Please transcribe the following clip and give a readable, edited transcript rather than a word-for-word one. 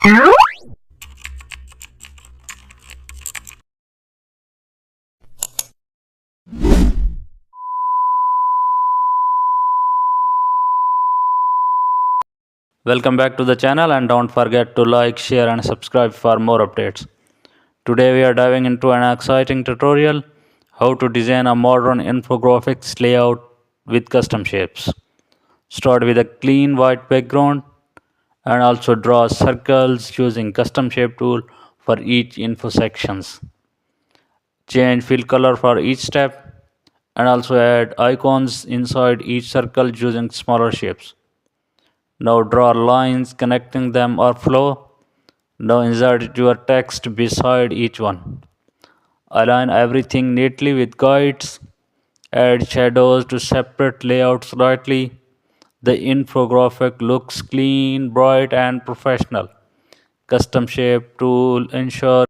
Welcome back to the channel, and don't forget to like, share and subscribe for more updates. Today we are diving into an exciting tutorial, how to design a modern infographics layout with custom shapes. Start with a clean white background and also draw circles using custom shape tool for each info sections. Change fill color for each step and also add icons inside each circle using smaller shapes. Now draw lines connecting them or flow. Now insert your text beside each one. Align everything neatly with guides. Add shadows to separate layouts slightly. The infographic looks clean, bright and professional. Custom shape tool ensure